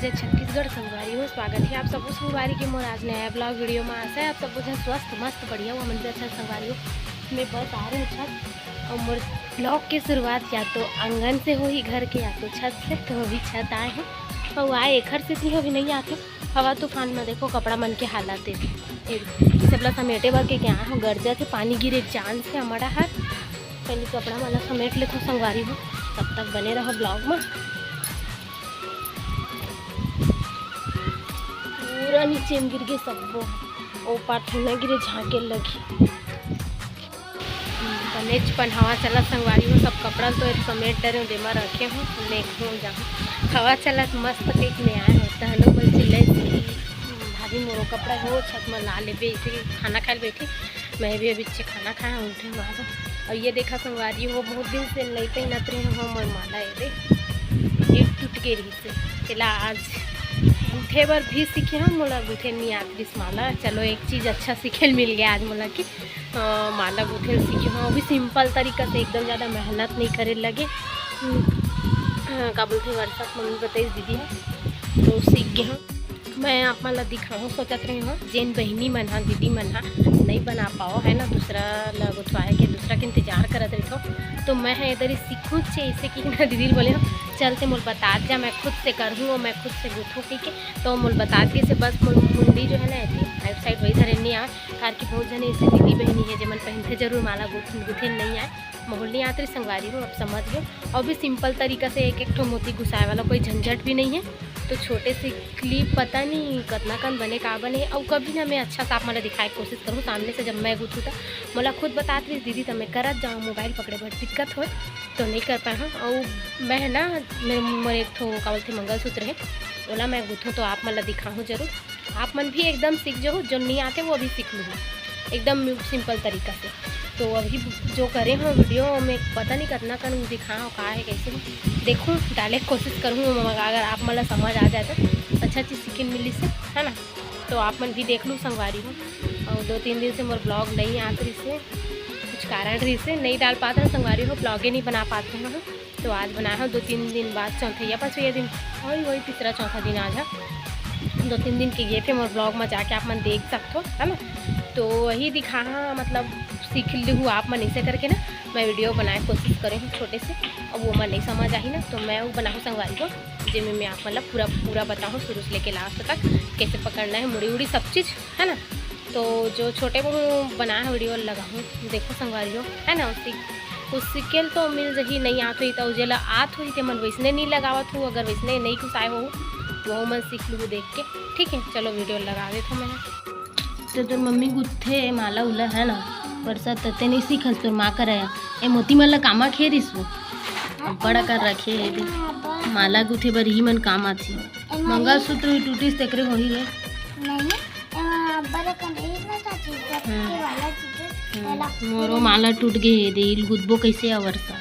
जय छत्तीसगढ़ संगवारी हो। स्वागत है आप सबको संगवारी के मोर आज नया ब्लॉग वीडियो में। आशा है आप सब कुछ स्वस्थ मस्त बढ़िया हुआ मंदिर अच्छा संगवारी हो। मैं बस आ रही हूँ छत, और मोर ब्लॉग की शुरुआत या तो आंगन से हो ही घर के, या तो छत से। तो अभी छत आए हैं और आए एक घर से थी, अभी नहीं आते। हवा तूफान में देखो कपड़ा मन के हालात है, सबला समेटे भर के क्या हो गर्जा थे, पानी गिरे चांद से हमारा हाथ। पहले कपड़ा वाला समेट ले तो संगवारी हो, तब तक बने रहो ब्लॉग में। पूरा नीचे में गिर गए सब, ओ पाठ न गिरे झाँके लगी बनेच पन हवा चला संगवारी हो। सब कपड़ा तो समेट डरे देमा रखे हूँ, देखूँ जाऊँ हवा चला मस्त एक में आए होता है लोग बोल चिल्ले भाभी मोरो कपड़ा हो छत में ला ले इसे खाना खाए बैठी। मैं भी अभी अच्छे खाना खाया उठे वहाँ। और ये देखा संगवारी हो बहुत दिन से नहीं पहनत रहे हो मोर माला ये टूट के रही से चला आज गूठे बर भी सीखे हम। मोला गूठे नहीं आती माला, चलो एक चीज़ अच्छा सीखे मिल गया आज मोला कि माला गूठे सीखे हूँ। वो भी सिंपल तरीका से, एकदम ज़्यादा मेहनत नहीं करे लगे। का बोलते वर्षा मम्मी बताई दीदी है तो सीख गए हूँ। मैं आप मला दिखाऊँ सोचत रही हूँ जेन बहनी मन हा दीदी मन हा नहीं बना पाओ है ना, दूसरा लगुथवाए के दूसरा के इंतजार करत रही हो, तो मैं है इधर ही सीखूँ जैसे कि ना दीदी बोले हो चलते मोल बता जा, मैं खुद से करूँ और मैं खुद से गुथूँ पी के। तो मोल बता के से बस मुंडी जो है ना ऐसी राइट साइड वही धरे नहीं आए, कार की बहुत जने ऐसे दीदी बहनी है जमन पहनते जरूर माला गुथे नहीं आए मोहल नहीं आते संगवारी हो, अब समझ गए। और भी सिंपल तरीका से एक एक ठो मोती घुसाए वाला कोई झंझट भी नहीं है। तो छोटे से क्लिप पता नहीं कितना कन बने का बने, और कभी ना मैं अच्छा सा आप मला दिखाए कोशिश करूँ सामने से। जब मैं गुथूँ था मोला खुद बताती रही दीदी तो मैं करत जाऊँ, मोबाइल पकड़े बड़ दिक्कत हो तो नहीं कर पाए। हाँ और मैं ना मेरे एक ठो का बोलते मंगलसूत्र है बोला मैं गुथूँ तो आप मला दिखाऊँ जरूर। आप मन भी एकदम सीख जाओ, जो नहीं आते वो अभी सीख लूँगा एकदम सिंपल तरीका से। तो अभी जो करे हो वीडियो में पता नहीं कितना कर दिखाऊँ का है कैसे देखूँ, डाले कोशिश करूँ। अगर आप मला समझ आ जाए तो अच्छा चीज़ सीखे मिली से है ना, तो आप मन भी देख लूँ संगवारी हो। और 2-3 दिन से मोर ब्लॉग नहीं आते रही से, कुछ कारण रही से नहीं डाल पाते हैं संगवारी हो, ब्लॉगे नहीं बना पाते हैं। तो आज बनाया हो 2-3 दिन बाद, चौथे या 5वें दिन और वही तीसरा चौथा दिन आज है। 2-3 दिन के ये थे मोर ब्लॉग में जाके आप मन देख सकते हो है ना। तो वही दिखा मतलब सीख ली हूँ आप मन ऐसे करके ना, मैं वीडियो बनाए कोशिश करें हूँ छोटे से, और वो मन नहीं समझ आई ना तो मैं वो बनाऊँ संगवारी को जिसमें मैं आप मतलब पूरा बताऊँ शुरू से लेके लास्ट तक कैसे पकड़ना है मुड़ी उड़ी सब चीज़ है ना। तो जो छोटे वो बनाया है वीडियो लगाऊँ देखो संगवारी हो है ना, उसकी केल तो मिल जही नहीं आत हुई तो उजेला आत हुई तो मन वैसने नहीं लगावत हूँ, अगर वैसने नहीं कुछ आए हो वो मन सीख लूँ देख के। ठीक है चलो वीडियो लगा देता हूँ मैं। तो तोर मम्मी गुथे माला उला है ना वर्षा तते नहीं सीखल तोर माँ कराया ए मोती माला कामा खेरिस वो बड़ा कर रखे है दे माला गुथे बर ही मन काम आथी। मंगलसूत्र टूटिस तेकरे हो ही गए मोरो माला टूट गए है दे इल गुदबो कैसे आ वर्षा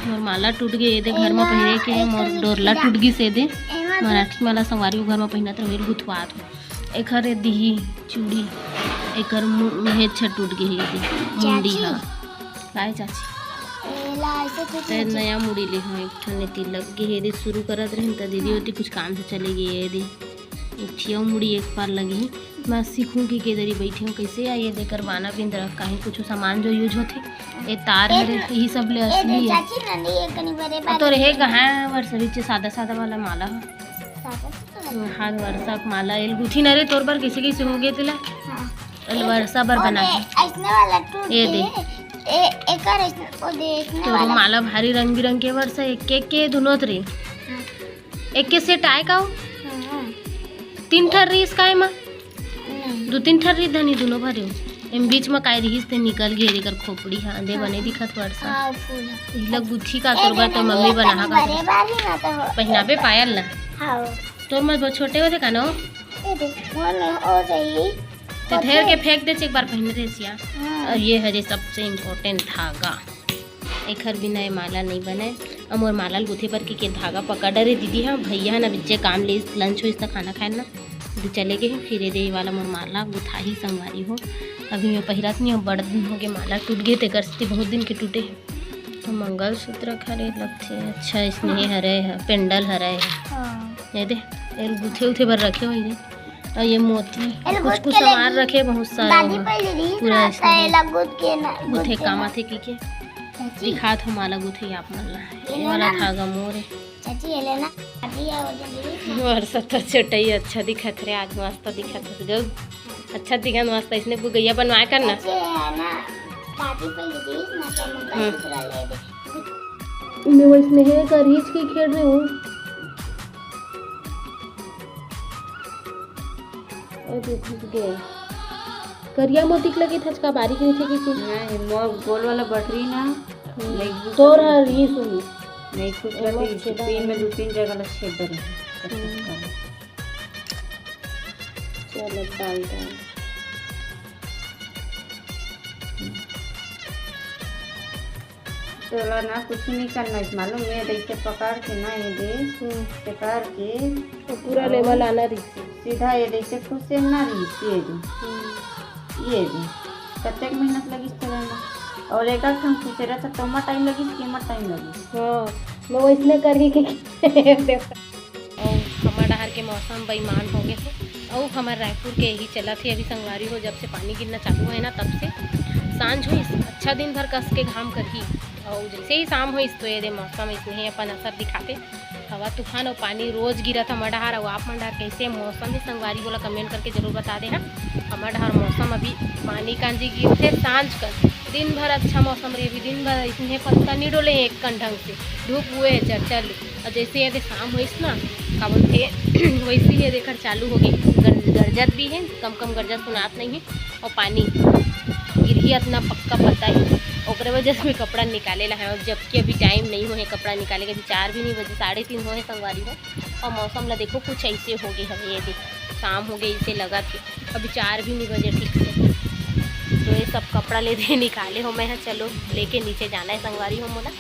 मोर माला टूट गए दे घर में पहने के मोर डोरला टूट गई से दे मराठी माला संगवारी घर में पहनत रहे गुथवात हो। एक हर दिही चूड़ी एक मेहद छट टूट गई है मुंडी हाँ काय चाची ते नया मुड़ी ले हूँ एक ठने तिलक गए है शुरू करत रहे तो दीदी होती कुछ काम से चले गई है दे एक ठिया मुड़ी एक बार लगी मैं सीखूँगी कि इधर ही बैठी हूँ कैसे आई ये देकर बाना बिंद रख कहीं कुछ सामान जो यूज होते ये तार है यही सब ले असली है। तो रहे कहाँ वर्ष बीच सादा सादा वाला माला हाँ वर्षा माला एल गुथी न रे तोर बार कैसे कैसे हो गए तिला वर्षा बार बना ये दे तो माला भारी रंग बिरंग के वर्षा एक एक के दोनों रे एक के सेट आए का 3 ठर रही इसका माँ 2-3 ठर रही धनी दोनों भरे एम बीच में काय रही ते निकल गए देकर खोपड़ी हाँ दे बने दिखत वर्षा लग गुथी का तोर बार तो मम्मी बना का पहना पे पायल ना तोर मत बहुत छोटे होते का नो तो ठहर के फेंक दे एक बार पहन दे सिया। और ये है सबसे इम्पोर्टेंट धागा एक हर बिना माला नहीं बने और मोर माला गुथे पर के धागा पकड़ रहे दीदी हाँ भैया ना बिच्चे काम ले लंच हो इसका खाना खाए ना दीदी चले गए फिर दे वाला मोर माला गुथा ही संगवारी हो। अभी मैं पहिरत नहीं हूँ बड़ दिन हो गए माला टूट गए ते करती बहुत दिन के टूटे तो मंगलसूत्र खरीद लगते अच्छा स्नेह हरे है पेंडल हरे है ये दे ये गुथे उथे भर रखे हुए थे और ये मोती कुछ कुछ सामान रखे बहुत सारे पूरा ऐसे गुथे काम आथे की दिखा थो माला गुथे आप मन ये वाला धागा मोर और सब तो चटाई अच्छा दिखत रे आज मस्त दिखत है जो अच्छा दिखत मस्त इसने गैया बनवाए कर ना मैं वैसने है कर हिच के खेल रही हूँ और घुस गया करिया मोती लगी था का बारीक नहीं थी किसी नहीं मोर गोल वाला बटरी ना तोर हर ये सुनी नहीं कुछ करती तीन में 2-3 जगह लग छेद रही चलो डाल डाल चलो ना कुछ नहीं करना है मालूम मैं ऐसे पकड़ के ना ये दे पकड़ के तो पूरा लेवल आना रही सीधा ये जैसे खुद से ना रही ये दे कतक मेहनत लगी इस तरह में और एक हम पूछ रहे थे तो टाइम लगी कीमत टाइम लगी हाँ मैं वैसने करी कि और हमारे डहर के मौसम बेईमान हो गए थे और हमारे रायपुर के यही चला थे अभी संगवारी हो जब से पानी गिरना चालू है ना तब से सांझ हुई अच्छा दिन भर कस के घाम करही और जैसे ही शाम हुई तो ये दे मौसम इसने अपन असर दिखाते हवा तूफान और पानी रोज गिरा था मडहार और आप मंडहार कैसे मौसम ही संगवारी बोला कमेंट करके जरूर बता दे हाँ हमारे डहार मौसम अभी पानी कांजी गिरते सांझ कर दिन भर अच्छा मौसम रही अभी दिन भर इसमें पत्ता नहीं डोले एक कन ढंग से धूप हुए चल और जैसे ये शाम हुई ना का बोलते वैसे ही देखकर चालू हो गई गरजत भी है कम गरजत सुनात नहीं है और पानी गिर ही इतना पक्का पता ही और वजह से कपड़ा निकाले ला है और जबकि अभी टाइम नहीं हुए कपड़ा निकाले के अभी 4 भी नहीं बजे 3:30 हुए संगवारी हो और मौसम ला देखो कुछ ऐसे हो गई हमें ये देख शाम हो गई इसे लगा के अभी 4 भी नहीं बजे ठीक से तो ये सब कपड़ा ले दे निकाले हो मैं चलो लेके नीचे जाना है संगवारी हो मोला